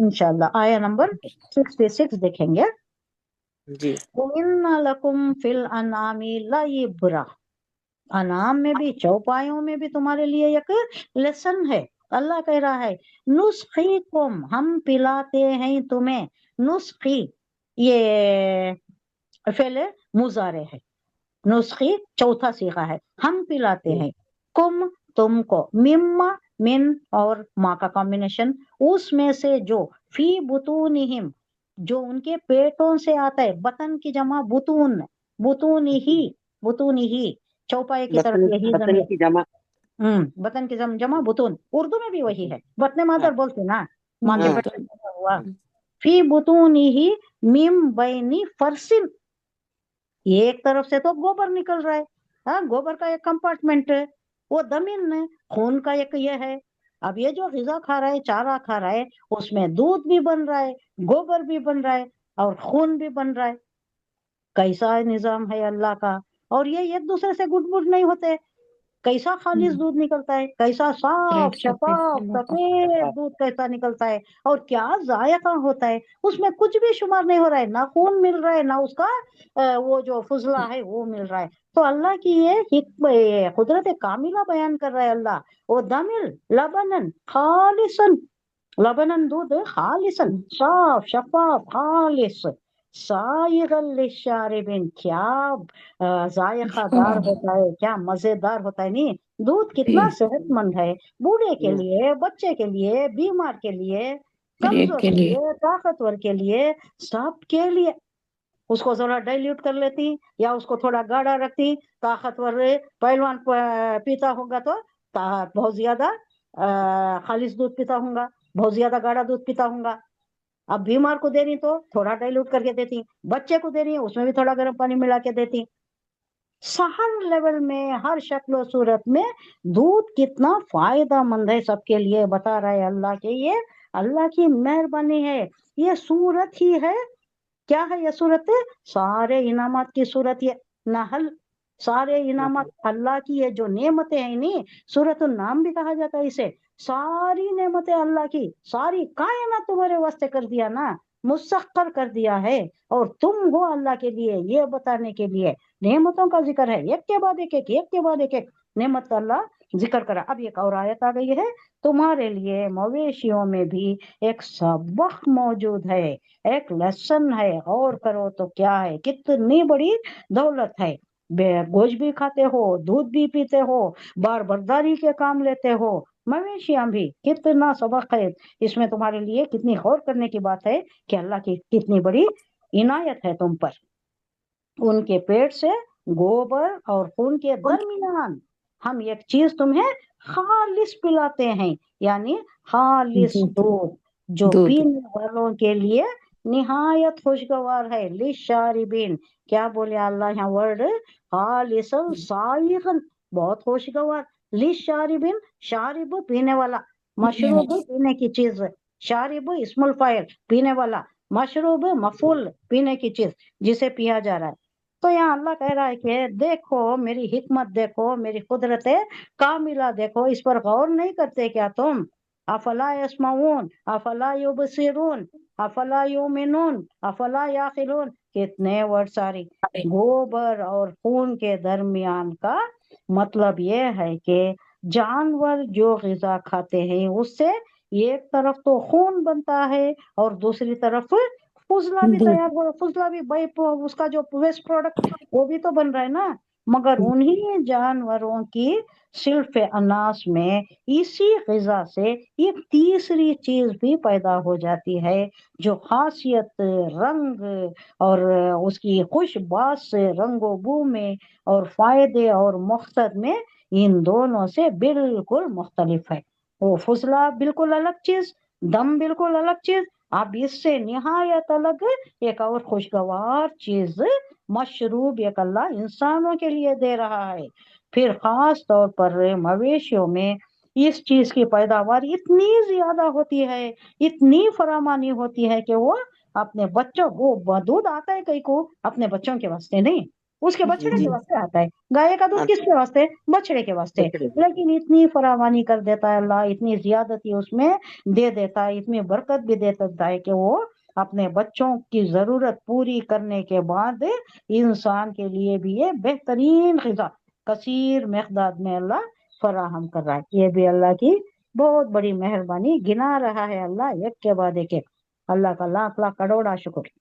इंशाल्लाह आया नंबर 66 देखेंगे। جی इन्ना लकुम फिल अनामी लाइब्रा, अनाम में भी, चौपायों में भी तुम्हारे लिए एक लेसन है। अल्लाह कह रहा है नुस्खीकुम, हम पिलाते हैं तुम्हें। नुस्खी ये फेले मुजारे है, नुस्खी चौथा सीखा है, हम पिलाते हैं। कुम तुमको, मिम्मा मिन और माँ का कॉम्बिनेशन, उसमें से जो, फी बुतूनिहिम जो उनके पेटों से आता है, बतन की जमा बुतून, बुतूनी ही चौपाई की तरफ यही بطن जमीर। کی جمع बतन की जमा बुतून, उर्दू में भी वही है, बतने मादर बोलते ना, माँ के ہاں पेट में पैदा हुआ। फी बुतूनी ही मिम बैनी फरसिन, ये एक तरफ से तो गोबर निकल रहा है, हाँ गोबर का एक कंपार्टमेंट है, वो दमिन है, खून का एक ये है। अब ये जो ग़िज़ा खा रहा है, चारा खा रहा है, उसमें दूध भी बन रहा है, गोबर भी बन रहा है और खून भी बन रहा है। कैसा निजाम है अल्लाह का। और ये एक दूसरे से गुटमुट नहीं होते, कैसा खालिस दूध निकलता है, कैसा साफ शफाफ सफेद दूध कैसा निकलता है, और क्या जायका होता है, उसमें कुछ भी शुमार नहीं हो रहा है, ना खून मिल रहा है ना उसका वो जो फुजला है वो मिल रहा है। तो अल्लाह की ये कुदरत कामिला बयान कर रहा है अल्लाह। वो दमिल लबनन खालिसन, लबनन दूध खालिसन साफ शफाफ खालिस, साइगल लिशारिबिन, क्या जायकादार होता है, क्या मजेदार होता है। नहीं, दूध कितना सेहतमंद है, बूढ़े के लिए, बच्चे के लिए, बीमार के लिए, कमजोर के लिए, ताकतवर के लिए, सब के लिए। उसको जरा डाइल्यूट कर लेती या उसको थोड़ा गाढ़ा रखती, ताकतवर पहलवान पीता होगा तो बहुत ज्यादा खालिश दूध पीता होगा, बहुत ज्यादा गाढ़ा दूध पीता होगा। अब बीमार को दे रही तो थोड़ा डाइल्यूट करके देती, बच्चे को दे रही है उसमें भी थोड़ा गर्म पानी मिला के देती। हर लेवल में, हर शक्ल सूरत में दूध कितना फायदा मंद है सबके लिए, बता रहा है अल्लाह के। ये अल्लाह की मेहरबानी है, ये सूरत ही है। क्या है ये सूरत? सारे इनामात की सूरत ये नहल, सारे इनामात अल्लाह की, ये जो नेमतें हैं, नहीं सूरत नाम भी कहा जाता है इसे। सारी नेमतें अल्लाह की, सारी कायनात तुम्हारे वास्ते कर दिया ना, मुसख्खर कर दिया है, और तुम हो अल्लाह के लिए ये बताने के लिए। नेमतों का जिक्र है, एक के बाद एक के बाद एक नेमत का अल्लाह जिक्र करा। अब एक और आयत आ गई है, तुम्हारे लिए मवेशियों में भी एक सबक मौजूद है, एक लेसन है, और करो तो क्या है, कितनी बड़ी दौलत है। गोश्त भी खाते हो, दूध भी पीते हो, बार बर्दारी के काम लेते हो, मवेशियां भी, कितना सबक है इसमें तुम्हारे लिए। कितनी गौर करने की बात है कि अल्लाह की कितनी बड़ी इनायत है तुम पर। उनके पेट से गोबर और खून के दरमियान हम एक चीज तुम्हें खालिस पिलाते हैं, यानी खालिस दूध, जो पीने वालों के लिए निहायत खुशगवार है। लिशारिबिन, क्या बोले अल्लाह यहाँ वर्ड, खालिसन साइगन, बहुत खुशगवार। लिशारिबिन, शारिब पीने वाला, मशरूब पीने की चीज, शारिब इस्मुल फाइल पीने वाला, मशरूब मफूल पीने की चीज जिसे पिया जा रहा है। तो यहाँ अल्लाह कह रहा है कि देखो मेरी हिकमत, देखो मेरी कुदरत कामिला, देखो इस पर गौर नहीं करते क्या तुम? अफला यस्माऊन अफला युबसिरून अफला युमिनून अफला याकिलून, कितने वर्ड सारी। गोबर और खून के दरमियान का मतलब ये है कि जानवर जो ग़िज़ा खाते हैं उससे एक तरफ तो खून बनता है और दूसरी तरफ फुजला भी तैयार हो, फुजला भी भाई उसका जो वेस्ट प्रोडक्ट वो भी तो बन रहा है ना। मगर उन्हीं जानवरों की सिल्फ अनास में इसी ग़िज़ा से एक तीसरी चीज भी पैदा हो जाती है, जो खासियत, रंग और उसकी खुशबाश से, रंगो बू में और फायदे और मकसद में इन दोनों से बिल्कुल मुख्तलिफ है। वो फुजला बिल्कुल अलग चीज, दम बिल्कुल अलग चीज। अब इससे निहायत अलग एक और खुशगवार चीज, मशरूब, एक अल्लाह इंसानों के लिए दे रहा है। फिर खास तौर पर मवेशियों में इस चीज की पैदावार इतनी ज्यादा होती है, इतनी फरामानी होती है कि वो अपने बच्चों को, दूध आता है कई को अपने बच्चों के वास्ते नहीं, اس کے بچڑے جی کے واسطے آتا ہے، گائے کا دودھ کس کے واسطے؟ بچڑے کے واسطے، بچڑے لیکن اتنی فراوانی کر دیتا ہے اللہ، اتنی زیادتی اس میں دے دیتا ہے، اتنی برکت بھی دے دیتا ہے کہ وہ اپنے بچوں کی ضرورت پوری کرنے کے بعد انسان کے لیے بھی یہ بہترین غذا کثیر مقدار میں اللہ فراہم کر رہا ہے۔ یہ بھی اللہ کی بہت بڑی مہربانی، گنا رہا ہے اللہ ایک کے بعد ایک۔ اللہ کا لاکھ لاکھ کروڑا شکر۔